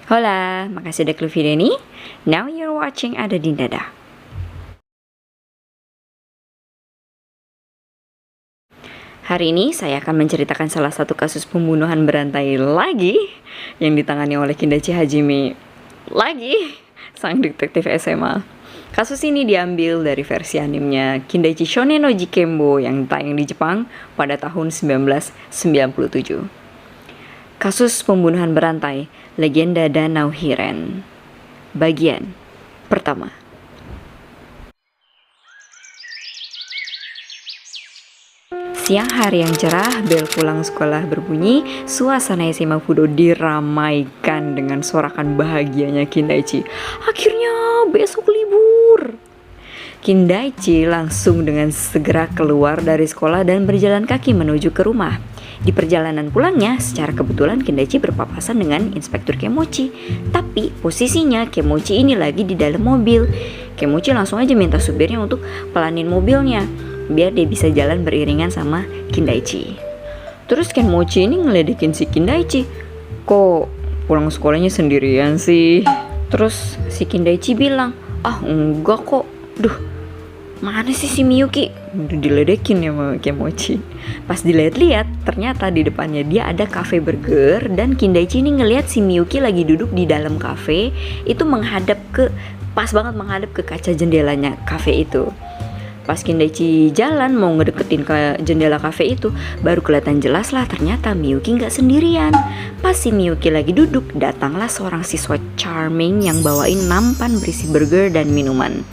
Hola, makasih udah klik video ini. Now you're watching Ada di Dada. Hari ini saya akan menceritakan salah satu kasus pembunuhan berantai lagi yang ditangani oleh Kindaichi Hajime lagi, sang detektif SMA. Kasus ini diambil dari versi animenya Kindaichi Shonen no Jikembo yang tayang di Jepang pada tahun 1997. Kasus pembunuhan berantai, Legenda Danau Hiren. Bagian pertama. Siang hari yang cerah, bel pulang sekolah berbunyi, suasana SMA Fudo diramaikan dengan sorakan bahagianya Kindaichi. Akhirnya besok libur. Kindaichi langsung dengan segera keluar dari sekolah dan berjalan kaki menuju ke rumah. Di perjalanan pulangnya, secara kebetulan Kindaichi berpapasan dengan Inspektur Kemochi. Tapi posisinya Kemochi ini lagi di dalam mobil. Kemochi langsung aja minta supirnya untuk pelanin mobilnya, biar dia bisa jalan beriringan sama Kindaichi. Terus Kemochi ini ngeledekin si Kindaichi. Kok pulang sekolahnya sendirian sih? Terus si Kindaichi bilang, ah enggak kok. Duh, mana sih si Miyuki? Udah diledekin ya sama Kemochi. Pas dilihat-lihat, ternyata di depannya dia ada cafe burger. Dan Kindaichi ini ngelihat si Miyuki lagi duduk di dalam cafe. Itu pas banget menghadap ke kaca jendelanya cafe itu. Pas Kindaichi jalan mau ngedeketin ke jendela cafe itu, baru kelihatan jelas lah ternyata Miyuki gak sendirian. Pas si Miyuki lagi duduk, datanglah seorang siswa charming yang bawain nampan berisi burger dan minuman.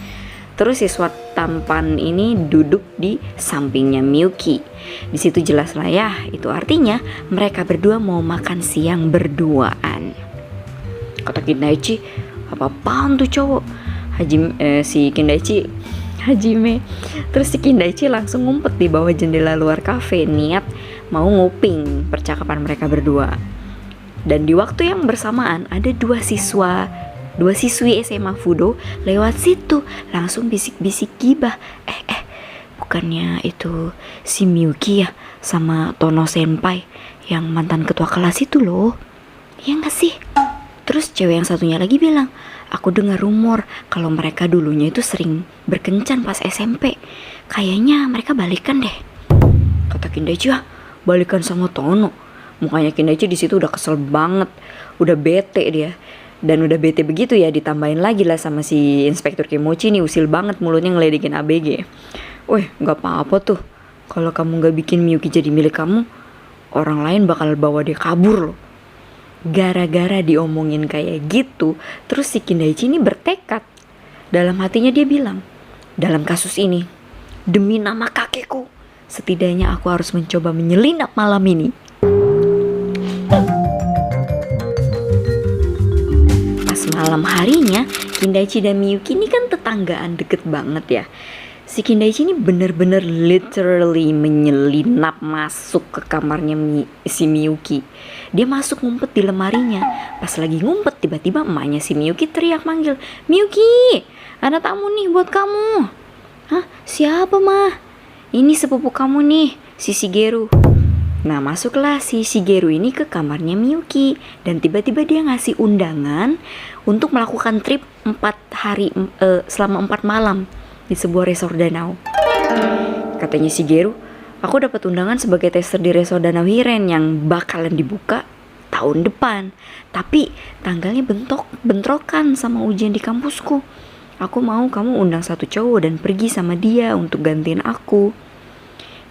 Terus siswa tampan ini duduk di sampingnya Miyuki. Di situ jelas lah ya, itu artinya mereka berdua mau makan siang berduaan. Kata Kindaichi, apa-apaan tuh cowok? Si Kindaichi Hajime. Terus si Kindaichi langsung ngumpet di bawah jendela luar kafe, niat mau nguping percakapan mereka berdua. Dan di waktu yang bersamaan ada dua siswi SMA Fudo lewat situ, langsung bisik-bisik gibah. Bukannya itu si Miyuki ya sama Tono Senpai yang mantan ketua kelas itu loh, ya gak sih? Terus cewek yang satunya lagi bilang, aku dengar rumor kalau mereka dulunya itu sering berkencan pas SMP. Kayaknya mereka balikan deh. Kata Kindaichi, balikan sama Tono. Mukanya Kindaichi di situ udah kesel banget, udah bete dia. Dan udah bete begitu ya, ditambahin lagi lah sama si Inspektur Kemochi nih, usil banget mulutnya ngeledekin ABG. Wih, gak apa-apa tuh. Kalau kamu gak bikin Miyuki jadi milik kamu, orang lain bakal bawa dia kabur loh. Gara-gara diomongin kayak gitu, terus si Kindaichi ini bertekad. Dalam hatinya dia bilang, dalam kasus ini, demi nama kakekku, setidaknya aku harus mencoba menyelinap malam ini. Malam harinya, Kindaichi dan Miyuki ini kan tetanggaan deket banget ya. Si Kindaichi ini bener-bener literally menyelinap masuk ke kamarnya si Miyuki. Dia masuk ngumpet di lemarinya. Pas lagi ngumpet, tiba-tiba emaknya si Miyuki teriak manggil, Miyuki, ada tamu nih buat kamu. Hah? Siapa mah? Ini sepupu kamu nih, si Shigeru. Nah, masuklah si Shigeru ini ke kamarnya Miyuki. Dan tiba-tiba dia ngasih undangan untuk melakukan trip selama 4 malam di sebuah resort danau. Katanya Shigeru, aku dapat undangan sebagai tester di resort Danau Hiren yang bakalan dibuka tahun depan. Tapi tanggalnya bentrokan sama ujian di kampusku. Aku mau kamu undang satu cowok dan pergi sama dia untuk gantiin aku.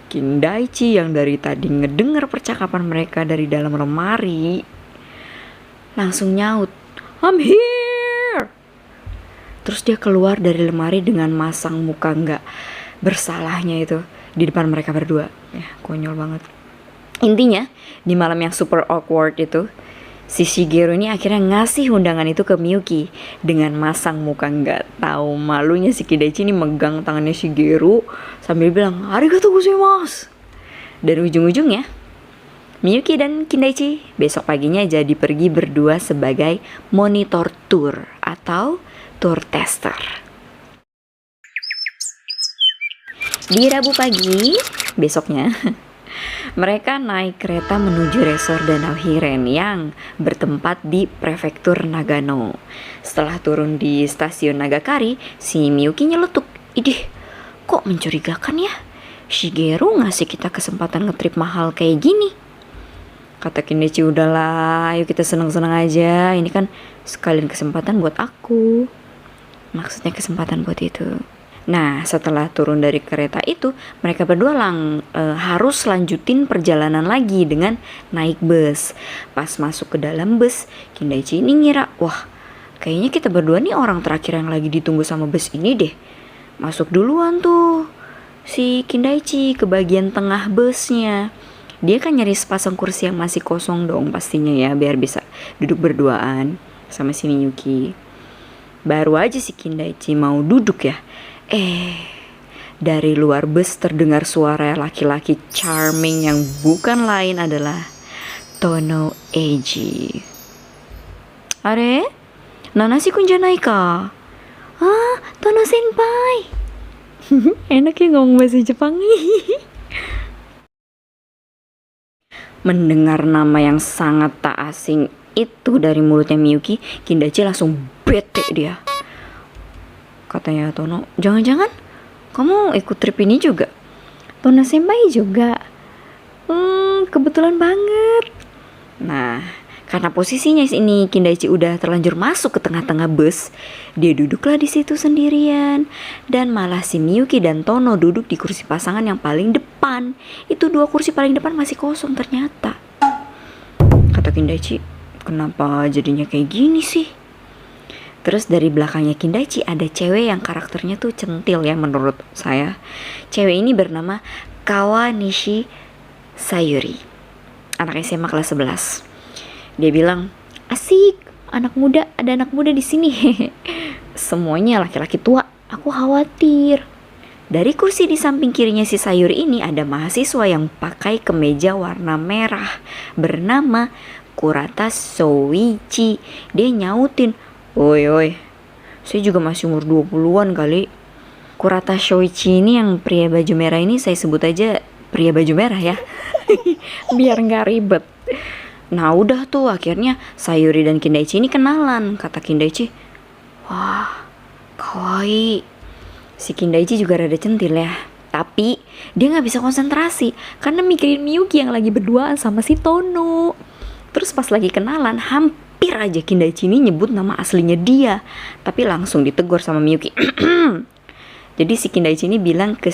Kindaichi yang dari tadi ngedenger percakapan mereka dari dalam lemari langsung nyaut, I'm here. Terus dia keluar dari lemari dengan masang muka gak bersalahnya itu di depan mereka berdua. Ya, konyol banget. Intinya, di malam yang super awkward itu, si Shigeru ini akhirnya ngasih undangan itu ke Miyuki dengan masang muka gak tahu malunya. Si Kindaichi ini megang tangannya Shigeru sambil bilang, arigatou gozaimasu. Dan ujung-ujungnya, Miyuki dan Kindaichi besok paginya jadi pergi berdua sebagai monitor tour atau tour tester. Di Rabu pagi besoknya, Mereka naik kereta menuju resor Danau Hiren yang bertempat di prefektur Nagano. Setelah turun di stasiun Nagakari, si Miyuki nyeletuk, "Idih, kok mencurigakan ya? Shigeru ngasih kita kesempatan ngetrip mahal kayak gini." Kata Kindechi, "Udahlah, ayo kita seneng-seneng aja. Ini kan sekalian kesempatan buat aku." Maksudnya kesempatan buat itu. Nah, setelah turun dari kereta itu, mereka berdua harus lanjutin perjalanan lagi dengan naik bus. Pas masuk ke dalam bus, Kindaichi ini ngira, wah, kayaknya kita berdua nih orang terakhir yang lagi ditunggu sama bus ini deh. Masuk duluan tuh si Kindaichi ke bagian tengah busnya. Dia kan nyari sepasang kursi yang masih kosong dong pastinya ya, biar bisa duduk berduaan sama si Miyuki. Baru aja si Kindaichi mau duduk ya, dari luar bus terdengar suara laki-laki charming yang bukan lain adalah Tono Eiji. "Are? Nanashi kun janai ka?" "Ah, Tono senpai." Enak ya ngomong bahasa Jepang. Mendengar nama yang sangat tak asing itu dari mulutnya Miyuki, Kindaichi langsung bete dia. Katanya Tono, "Jangan-jangan kamu ikut trip ini juga?" "Tono senpai juga." Kebetulan banget." Nah, karena posisinya ini Kindaichi udah terlanjur masuk ke tengah-tengah bus, dia duduklah di situ sendirian. Dan malah si Miyuki dan Tono duduk di kursi pasangan yang paling depan. Itu 2 kursi paling depan masih kosong ternyata. Kata Kindaichi, "Kenapa jadinya kayak gini sih?" Terus dari belakangnya Kindaichi ada cewek yang karakternya tuh centil ya menurut saya. Cewek ini bernama Kawanishi Sayuri, anak SMA kelas 11. Dia bilang, "Asik, ada anak muda di sini." Semuanya laki-laki tua, aku khawatir. Dari kursi di samping kirinya si Sayuri ini ada mahasiswa yang pakai kemeja warna merah bernama Kurata Soichi. Dia nyautin, "Oi, saya juga masih umur 20-an kali." Kurata Soichi ini yang pria baju merah ini saya sebut aja pria baju merah ya. Biar gak ribet. Nah udah tuh akhirnya Sayuri dan Kindaichi ini kenalan. Kata Kindaichi, "Wah, kawaii." Si Kindaichi juga rada centil ya. Tapi dia gak bisa konsentrasi karena mikirin Miyuki yang lagi berduaan sama si Tono. Terus pas lagi kenalan, hampir aja Kindaichi ini nyebut nama aslinya dia, tapi langsung ditegur sama Miyuki. Jadi si Kindaichi ini bilang ke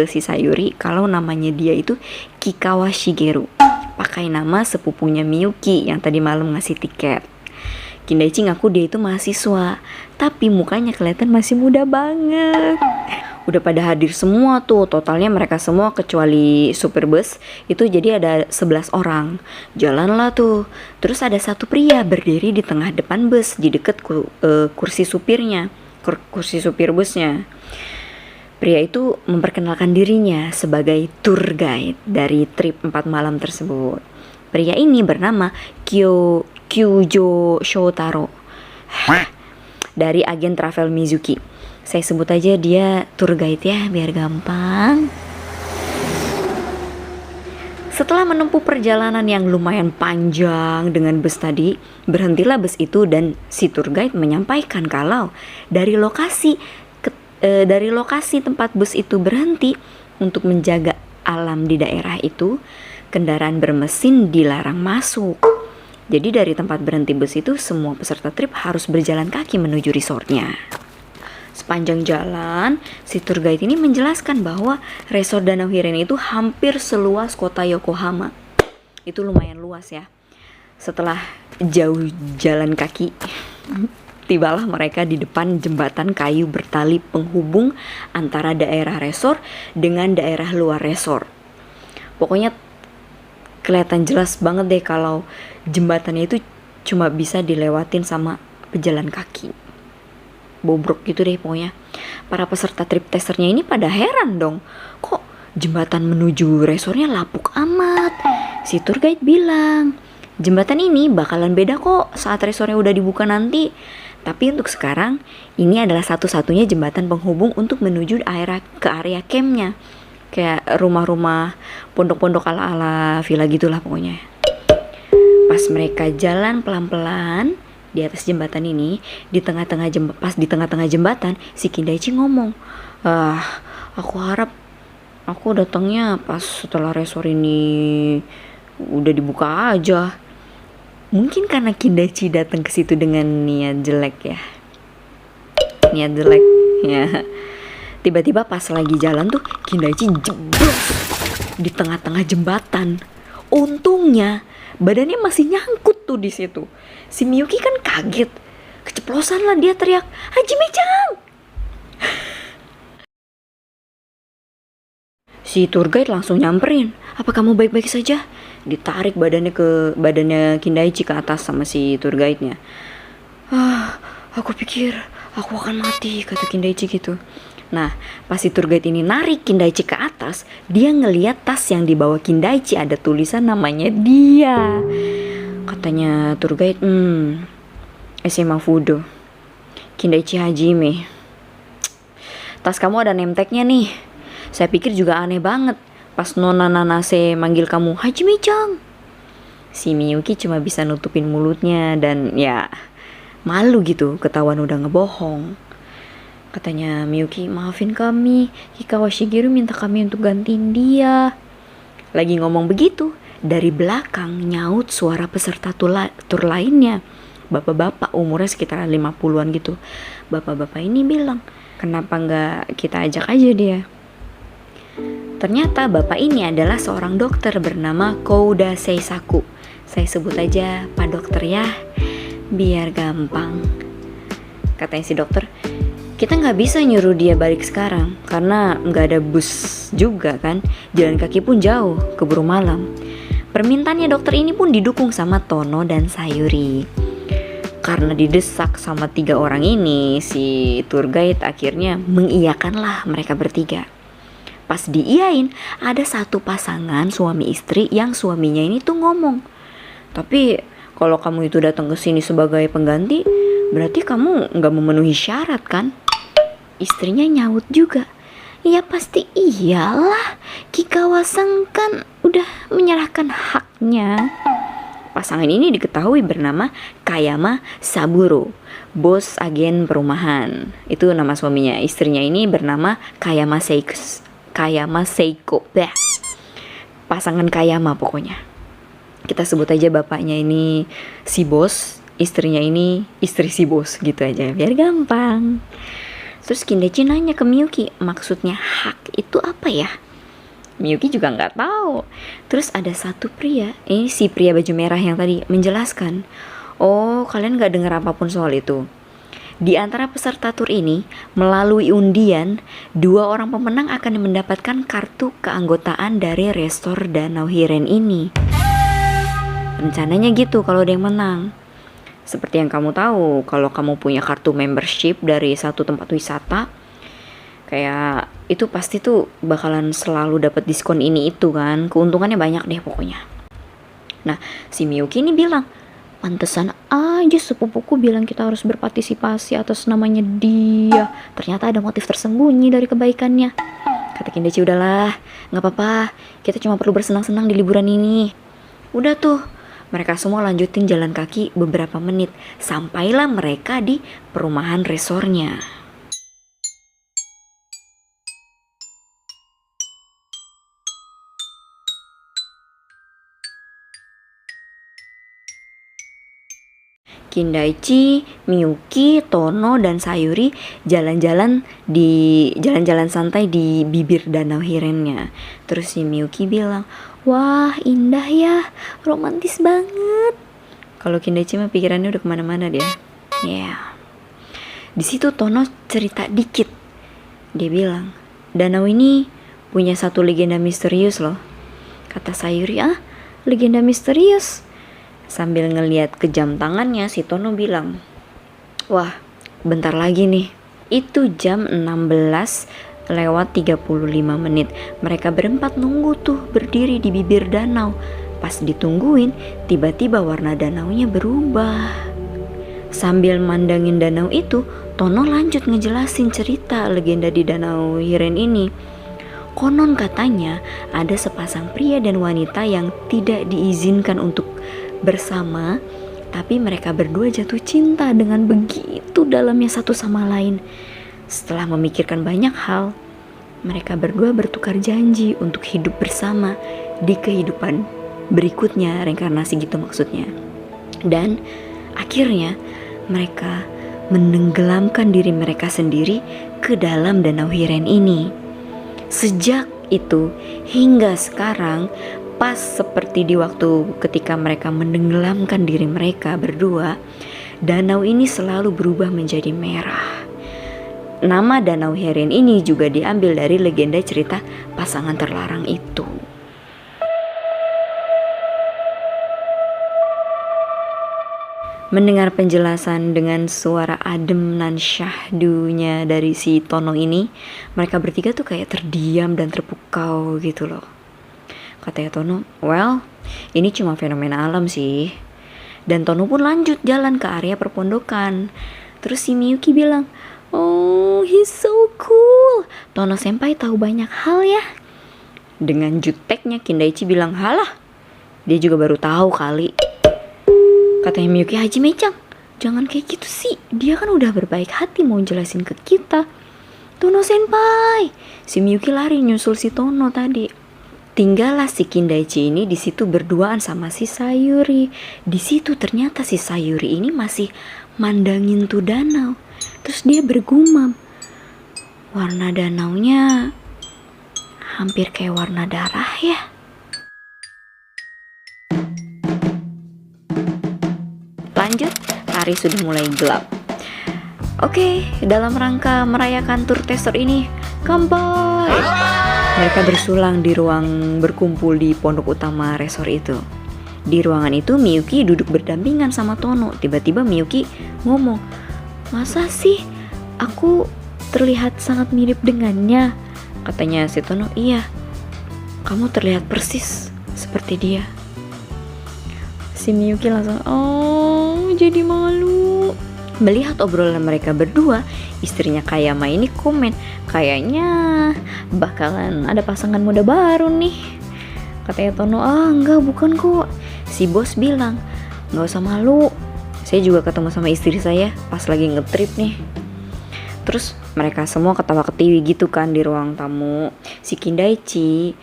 si Sayuri kalau namanya dia itu Kikawa Shigeru, pakai nama sepupunya Miyuki yang tadi malam ngasih tiket. Kindaichi ngaku dia itu mahasiswa, tapi mukanya kelihatan masih muda banget. Udah pada hadir semua tuh, totalnya mereka semua kecuali supir bus itu jadi ada 11 orang. Jalanlah tuh, terus ada satu pria berdiri di tengah depan bus di deket kursi supirnya, kursi supir busnya. Pria itu memperkenalkan dirinya sebagai tour guide dari trip 4 malam tersebut. Pria ini bernama Kyujo Shotaro dari agen travel Mizuki. Saya sebut aja dia tour guide ya, biar gampang. Setelah menempuh perjalanan yang lumayan panjang dengan bus tadi, berhentilah bus itu dan si tour guide menyampaikan kalau dari lokasi tempat bus itu berhenti untuk menjaga alam di daerah itu, kendaraan bermesin dilarang masuk. Jadi dari tempat berhenti bus itu semua peserta trip harus berjalan kaki menuju resortnya. Sepanjang jalan, si tour guide ini menjelaskan bahwa resort Danau Hiren itu hampir seluas kota Yokohama. Itu lumayan luas ya. Setelah jauh jalan kaki, tibalah mereka di depan jembatan kayu bertali penghubung antara daerah resort dengan daerah luar resort. Pokoknya kelihatan jelas banget deh kalau jembatannya itu cuma bisa dilewatin sama pejalan kaki. Bobrok gitu deh pokoknya. Para peserta trip testernya ini pada heran dong, kok jembatan menuju resortnya lapuk amat. Si tour guide bilang, jembatan ini bakalan beda kok saat resortnya udah dibuka nanti. Tapi untuk sekarang, ini adalah satu-satunya jembatan penghubung untuk menuju ke area campnya. kayak rumah-rumah pondok-pondok ala-ala villa gitulah pokoknya. Pas mereka jalan pelan-pelan di atas jembatan ini, pas di tengah-tengah jembatan, si Kindaichi ngomong, aku harap aku datangnya pas setelah resort ini udah dibuka aja. Mungkin karena Kindaichi datang ke situ dengan niat jelek ya. Tiba-tiba pas lagi jalan tuh Kindaichi jeblos di tengah-tengah jembatan. Untungnya badannya masih nyangkut tuh di situ. Si Miyuki kan kaget, keceplosan lah, dia teriak, "Hajime-chan!" Si tour guide langsung nyamperin, "Apa kamu baik-baik saja?" Ditarik badannya Kindaichi ke atas sama si tour guide-nya. Aku pikir aku akan mati," kata Kindaichi gitu. Nah, pas si tour guide ini narik Kindaichi ke atas, dia ngeliat tas yang dibawa Kindaichi ada tulisan namanya dia. Katanya tour guide, SMA Fudo, Kindaichi Hajime. Tas kamu ada name tag-nya nih. Saya pikir juga aneh banget pas Nona Nanase manggil kamu Hajime-chan. Si Miyuki cuma bisa nutupin mulutnya dan ya malu gitu, ketahuan udah ngebohong. Katanya Miyuki, "Maafin kami, Hikawa Shigeru minta kami untuk gantiin dia." Lagi ngomong begitu, dari belakang nyaut suara peserta tur lainnya. Bapak-bapak umurnya sekitar 50-an gitu. Bapak-bapak ini bilang, "Kenapa nggak kita ajak aja dia?" Ternyata bapak ini adalah seorang dokter bernama Kouda Seisaku. Saya sebut aja Pak Dokter ya, biar gampang. Katanya si dokter, "Kita nggak bisa nyuruh dia balik sekarang karena nggak ada bus juga kan, jalan kaki pun jauh, keburu malam." Permintaannya dokter ini pun didukung sama Tono dan Sayuri. Karena didesak sama 3 orang ini, si tour guide akhirnya mengiyakanlah mereka bertiga. Pas diiyain, ada satu pasangan suami istri yang suaminya ini tuh ngomong, "Tapi kalau kamu itu datang ke sini sebagai pengganti, berarti kamu nggak memenuhi syarat kan?" Istrinya nyaut juga, "Ya pasti iyalah, Kikawa-san kan udah menyerahkan haknya." Pasangan ini diketahui bernama Kayama Saburo, bos agen perumahan. Itu nama suaminya. Istrinya ini bernama Kayama Seiko. Pasangan Kayama pokoknya. Kita sebut aja bapaknya ini si bos, istrinya ini istri si bos gitu aja biar gampang. Terus Kindaichi nanya ke Miyuki, maksudnya hak itu apa ya? Miyuki juga nggak tahu. Terus ada satu pria, ini si pria baju merah yang tadi menjelaskan, "Oh, kalian nggak dengar apapun soal itu. Di antara peserta tur ini, melalui undian, 2 orang pemenang akan mendapatkan kartu keanggotaan dari resor Danau Hiren ini. Rencananya gitu kalau ada yang menang. Seperti yang kamu tahu, kalau kamu punya kartu membership dari satu tempat wisata, kayak itu pasti tuh bakalan selalu dapat diskon ini itu kan, keuntungannya banyak deh pokoknya." Nah, si Miyuki ini bilang, "Pantesan aja sepupuku bilang kita harus berpartisipasi atas namanya dia. Ternyata ada motif tersembunyi dari kebaikannya." Kata Kindaichi, "Udahlah, nggak apa-apa. Kita cuma perlu bersenang-senang di liburan ini." Udah tuh, mereka semua lanjutin jalan kaki beberapa menit. Sampailah mereka di perumahan resornya. Kindaichi, Miyuki, Tono, dan Sayuri jalan-jalan santai di bibir danau Hirennya. Terus si Miyuki bilang, "Wah, indah ya, romantis banget." Kalau Kindaichi mah pikirannya udah kemana-mana dia. Di situ Tono cerita dikit. Dia bilang, "Danau ini punya satu legenda misterius loh." Kata Sayuri, legenda misterius?" Sambil ngeliat ke jam tangannya, si Tono bilang, "Wah, bentar lagi nih. Itu jam 16:35. Mereka berempat nunggu tuh berdiri di bibir danau. Pas ditungguin, tiba-tiba warna danaunya berubah." Sambil mandangin danau itu, Tono lanjut ngejelasin cerita legenda di Danau Hiren ini. Konon katanya ada sepasang pria dan wanita yang tidak diizinkan untuk bersama, tapi mereka berdua jatuh cinta dengan begitu dalamnya satu sama lain. Setelah memikirkan banyak hal, mereka berdua bertukar janji untuk hidup bersama di kehidupan berikutnya, reinkarnasi gitu maksudnya. Dan akhirnya mereka menenggelamkan diri mereka sendiri ke dalam Danau Hiren ini. Sejak itu hingga sekarang, pas seperti di waktu ketika mereka menenggelamkan diri mereka berdua, danau ini selalu berubah menjadi merah. Nama Danau Hiren ini juga diambil dari legenda cerita pasangan terlarang itu. Mendengar penjelasan dengan suara adem nan syahdunya dari si Tono ini, mereka bertiga tuh kayak terdiam dan terpukau gitu loh. Katanya Tono, well, ini cuma fenomena alam sih. Dan Tono pun lanjut jalan ke area perpondokan. Terus si Miyuki bilang, oh, he's so cool. Tono senpai tahu banyak hal ya. Dengan juteknya Kindaichi bilang, halah, dia juga baru tahu kali. Katanya Miyuki, Hajime-chan, jangan kayak gitu sih. Dia kan udah berbaik hati mau jelasin ke kita. Tono senpai. Si Miyuki lari nyusul si Tono tadi. Tinggallah si Kindaichi ini di situ berduaan sama si Sayuri. Di situ ternyata si Sayuri ini masih mandangin tuh danau. Terus dia bergumam, warna danaunya hampir kayak warna darah ya. Lanjut, hari sudah mulai gelap. Oke, dalam rangka merayakan tur tesor ini, kampai! Mereka bersulang di ruang berkumpul di pondok utama resor itu. Di ruangan itu Miyuki duduk berdampingan sama Tono. Tiba-tiba Miyuki ngomong, masa sih aku terlihat sangat mirip dengannya? Katanya si Tono, iya, kamu terlihat persis seperti dia. Si Miyuki langsung, oh, jadi malu. Melihat obrolan mereka berdua, istrinya Kayama ini komen, kayaknya bakalan ada pasangan muda baru nih. Katanya Tono, enggak, bukan kok. Si bos bilang, gak usah malu, saya juga ketemu sama istri saya pas lagi ngetrip nih. Terus mereka semua ketawa ketiwi gitu kan di ruang tamu. Si Kindaichi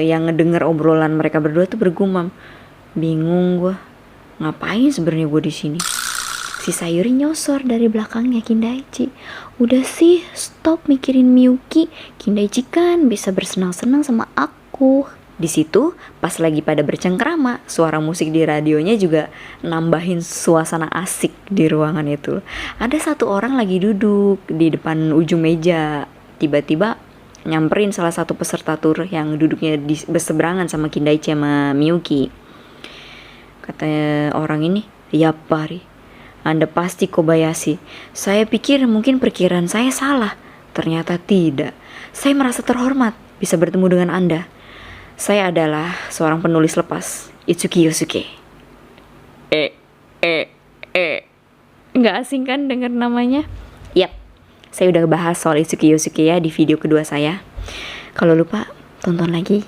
yang ngedenger obrolan mereka berdua tuh bergumam, bingung gue, ngapain sebenarnya gue di sini. Si Sayuri nyosor dari belakangnya Kindaichi, udah sih stop mikirin Miyuki, Kindaichi kan bisa bersenang-senang sama aku. Di situ pas lagi pada bercengkrama, suara musik di radionya juga nambahin suasana asik di ruangan itu. Ada satu orang lagi duduk di depan ujung meja, tiba-tiba nyamperin salah satu peserta tur yang duduknya di berseberangan sama Kindaichi sama Miyuki. Kata orang ini, Yappari, Anda pasti Kobayashi. Saya pikir mungkin perkiraan saya salah, ternyata tidak. Saya merasa terhormat bisa bertemu dengan Anda. Saya adalah seorang penulis lepas, Itsuki Yosuke. Nggak asing kan denger namanya? Yap, saya udah bahas soal Itsuki Yosuke ya di video kedua saya. Kalau lupa, tonton lagi.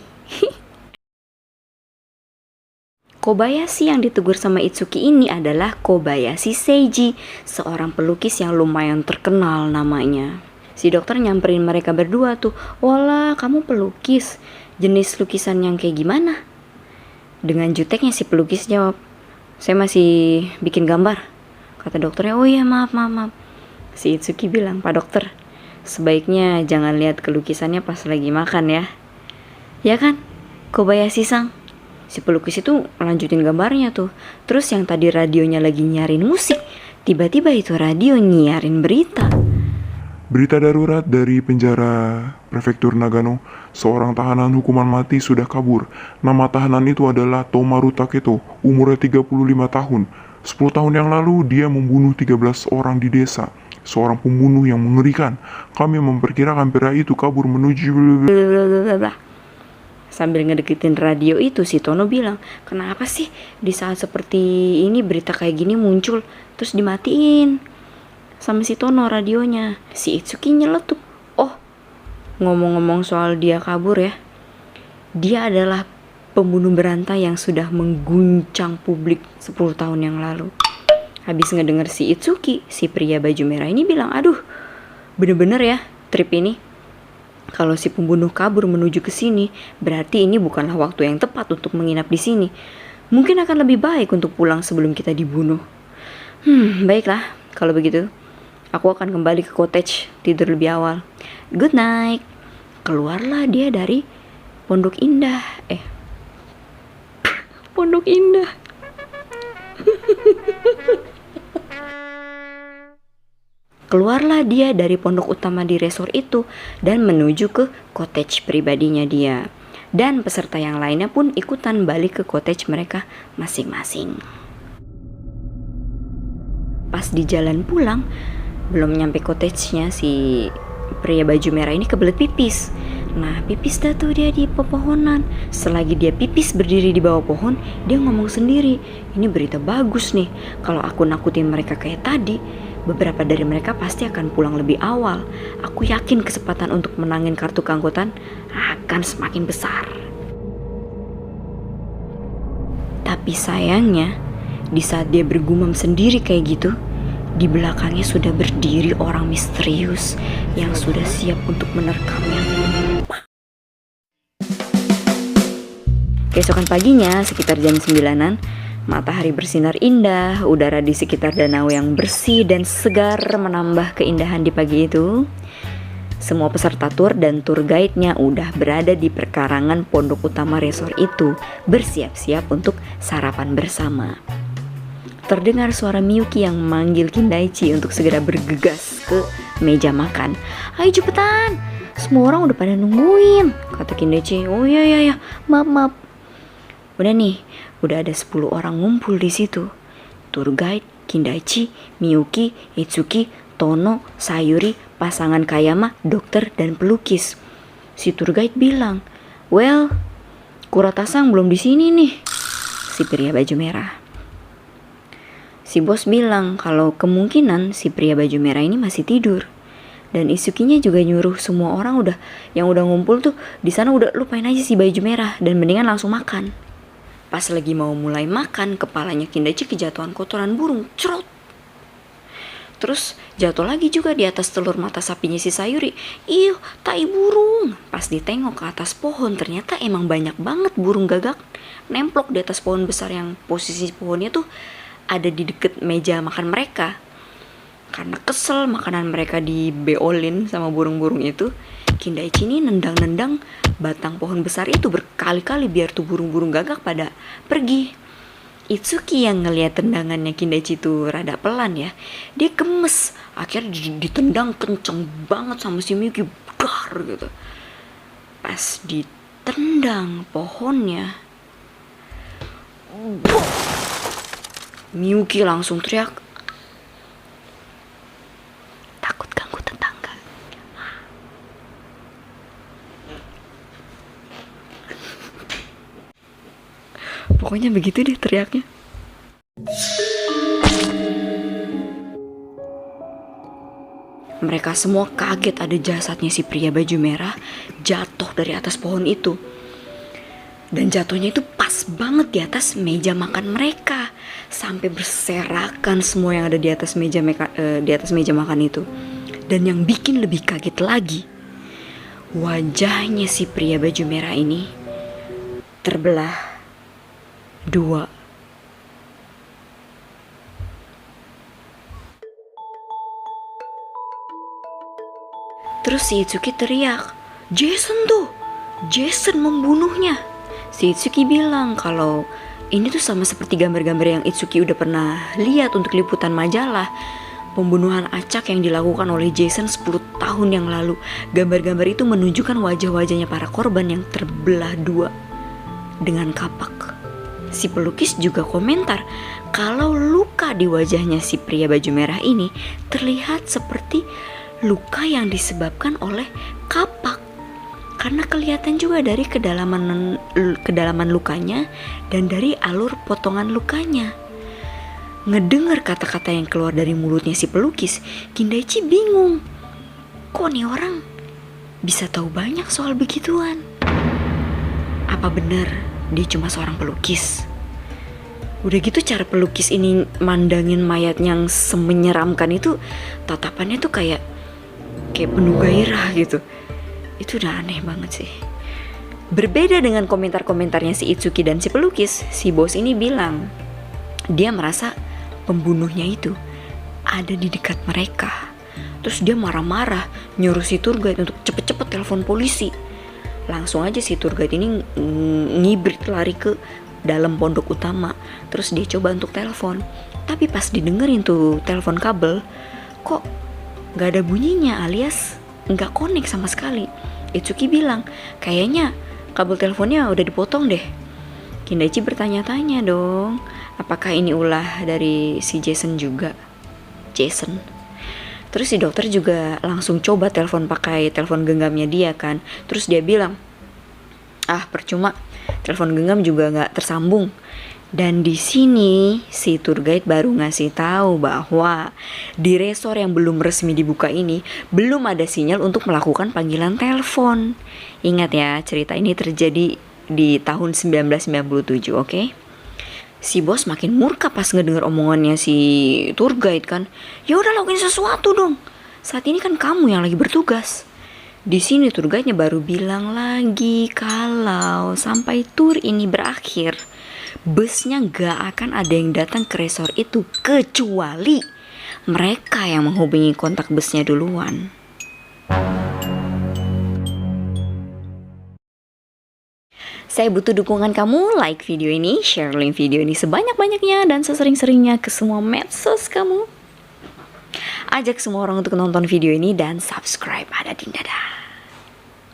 Kobayashi yang ditegur sama Itsuki ini adalah Kobayashi Seiji, seorang pelukis yang lumayan terkenal namanya. Si dokter nyamperin mereka berdua tuh, wala kamu pelukis, jenis lukisan yang kayak gimana? Dengan juteknya si pelukis jawab, saya masih bikin gambar. Kata dokternya, oh iya maaf. Si Itsuki bilang, Pak dokter, sebaiknya jangan lihat kelukisannya pas lagi makan ya. Ya kan, Kobayashi-san? Si pelukis itu lanjutin gambarnya tuh. Terus yang tadi radionya lagi nyiarin musik, tiba-tiba itu radio nyiarin berita. Berita darurat dari penjara prefektur Nagano. Seorang tahanan hukuman mati sudah kabur. Nama tahanan itu adalah Tomaru Taketo, umurnya 35 tahun. 10 tahun yang lalu dia membunuh 13 orang di desa. Seorang pembunuh yang mengerikan. Kami memperkirakan pria itu kabur menuju... Sambil ngedeketin radio itu, si Tono bilang, kenapa sih di saat seperti ini berita kayak gini muncul, terus dimatiin sama si Tono radionya. Si Itsuki nyeletuk, oh ngomong-ngomong soal dia kabur ya, dia adalah pembunuh berantai yang sudah mengguncang publik 10 tahun yang lalu. Habis ngedenger si Itsuki, si pria baju merah ini bilang, aduh, bener-bener ya trip ini. Kalau si pembunuh kabur menuju ke sini, berarti ini bukanlah waktu yang tepat untuk menginap di sini. Mungkin akan lebih baik untuk pulang sebelum kita dibunuh. Baiklah, kalau begitu. Aku akan kembali ke cottage, tidur lebih awal. Good night. Keluarlah dia dari Pondok Indah. Pondok Indah. Keluarlah dia dari pondok utama di resort itu dan menuju ke cottage pribadinya dia. Dan peserta yang lainnya pun ikutan balik ke cottage mereka masing-masing. Pas di jalan pulang, belum nyampe cottage-nya, si pria baju merah ini kebelet pipis. Nah, pipis dah tuh dia di pepohonan. Selagi dia pipis berdiri di bawah pohon, dia ngomong sendiri, ini berita bagus nih. Kalau aku nakutin mereka kayak tadi, beberapa dari mereka pasti akan pulang lebih awal. Aku yakin kesempatan untuk menangin kartu keanggotaan akan semakin besar. Tapi sayangnya, di saat dia bergumam sendiri kayak gitu, di belakangnya sudah berdiri orang misterius yang sudah siap untuk menerkamnya. Keesokan paginya, sekitar jam 9-an, matahari bersinar indah, udara di sekitar danau yang bersih dan segar menambah keindahan di pagi itu. Semua peserta tur dan tour guide-nya udah berada di perkarangan pondok utama resort itu, bersiap-siap untuk sarapan bersama. Terdengar suara Miyuki yang memanggil Kindaichi untuk segera bergegas ke meja makan. Ayo cepetan, semua orang udah pada nungguin, kata Kindaichi. Oh iya, maaf. Udah nih, udah ada 10 orang ngumpul di situ. Tour guide, Kindaichi, Miyuki, Itsuki, Tono, Sayuri, pasangan Kayama, dokter, dan pelukis. Si tour guide bilang, well, Kuratasang belum di sini nih, si pria baju merah. Si bos bilang kalau kemungkinan si pria baju merah ini masih tidur. Dan Itsukinya juga nyuruh semua orang yang udah ngumpul tuh di sana udah lupain aja si baju merah dan mendingan langsung makan. Pas lagi mau mulai makan, kepalanya Kindaichi kejatuhan kotoran burung, cerot. Terus jatuh lagi juga di atas telur mata sapinya si Sayuri. Ih, tai burung. Pas ditengok ke atas pohon, ternyata emang banyak banget burung gagak nemplok di atas pohon besar yang posisi pohonnya tuh ada di deket meja makan mereka. Karena kesel makanan mereka dibeolin sama burung-burung itu, Kindaichi ini nendang-nendang batang pohon besar itu berkali-kali biar tuh burung-burung gagak pada pergi. Itsuki yang ngelihat tendangannya Kindaichi itu rada pelan ya, dia gemes. Akhirnya ditendang kenceng banget sama si Miyuki, dar gitu. Pas ditendang pohonnya, Miyuki langsung teriak, takut ganggu tetangga. Pokoknya begitu deh teriaknya. Mereka semua kaget ada jasadnya si pria baju merah jatuh dari atas pohon itu. Dan jatuhnya itu pas banget di atas meja makan mereka. Sampai berserakan semua yang ada di atas meja makan itu. Dan yang bikin lebih kaget lagi, wajahnya si pria baju merah ini terbelah dua. Terus si Itsuki teriak, Jason tuh, Jason membunuhnya. Si Itsuki bilang kalau ini tuh sama seperti gambar-gambar yang Itsuki udah pernah lihat untuk liputan majalah. Pembunuhan acak yang dilakukan oleh Jason 10 tahun yang lalu. Gambar-gambar itu menunjukkan wajah-wajahnya para korban yang terbelah dua dengan kapak. Si pelukis juga komentar kalau luka di wajahnya si pria baju merah ini terlihat seperti luka yang disebabkan oleh kapak. Karena kelihatan juga dari kedalaman lukanya dan dari alur potongan lukanya. Ngedengar kata-kata yang keluar dari mulutnya si pelukis, Kindaichi bingung. Kok nih orang bisa tahu banyak soal begituan? Apa benar dia cuma seorang pelukis? Udah gitu cara pelukis ini mandangin mayat yang semenyeramkan itu, tatapannya tuh kayak penuh gairah gitu. Itu udah aneh banget sih. Berbeda dengan komentar-komentarnya si Itsuki dan si pelukis, si bos ini bilang dia merasa pembunuhnya itu ada di dekat mereka. Terus dia marah-marah nyuruh si tour guide untuk cepet-cepet telepon polisi. Langsung aja si tour guide ini ngibrit lari ke dalam pondok utama. Terus dia coba untuk telepon, tapi pas didengerin tuh telepon kabel, kok gak ada bunyinya, alias gak connect sama sekali. Itsuki bilang, kayaknya kabel teleponnya udah dipotong deh. Kindaichi bertanya-tanya dong, apakah ini ulah dari si Jason juga? Jason. Terus si dokter juga langsung coba telepon pakai telepon genggamnya dia kan. Terus dia bilang, percuma, telepon genggam juga nggak tersambung. Dan di sini si tour guide baru ngasih tahu bahwa di resort yang belum resmi dibuka ini belum ada sinyal untuk melakukan panggilan telepon. Ingat ya, cerita ini terjadi di tahun 1997, oke? Si bos makin murka pas ngedenger omongannya si tour guide kan. Ya udah lakuin sesuatu dong. Saat ini kan kamu yang lagi bertugas. Di sini tour guide-nya baru bilang lagi kalau sampai tour ini berakhir, busnya gak akan ada yang datang ke resort itu kecuali mereka yang menghubungi kontak busnya duluan. Saya butuh dukungan kamu, like video ini, share link video ini sebanyak-banyaknya dan sesering-seringnya ke semua medsos kamu. Ajak semua orang untuk nonton video ini dan subscribe, ada di dada.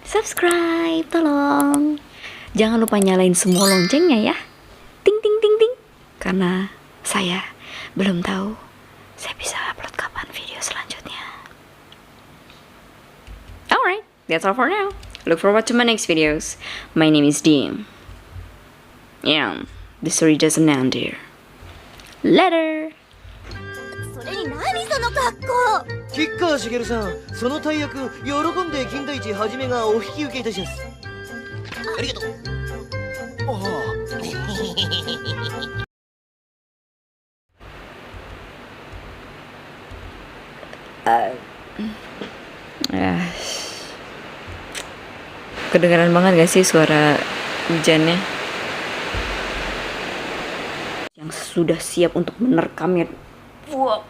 Subscribe, tolong. Jangan lupa nyalain semua loncengnya ya. Ting ting ting ting. Karena saya belum tahu saya bisa upload kapan video selanjutnya. Alright, that's all for now. Look forward to my next videos. My name is Dean. Yeah, the story doesn't end here. Later! それに何その格好。吉川茂さん、その大役喜んで金田一はじめがお引き受けいたします。ありがとう。Kedengaran banget gak sih suara hujannya? Yang sudah siap untuk menerkamnya. Wah.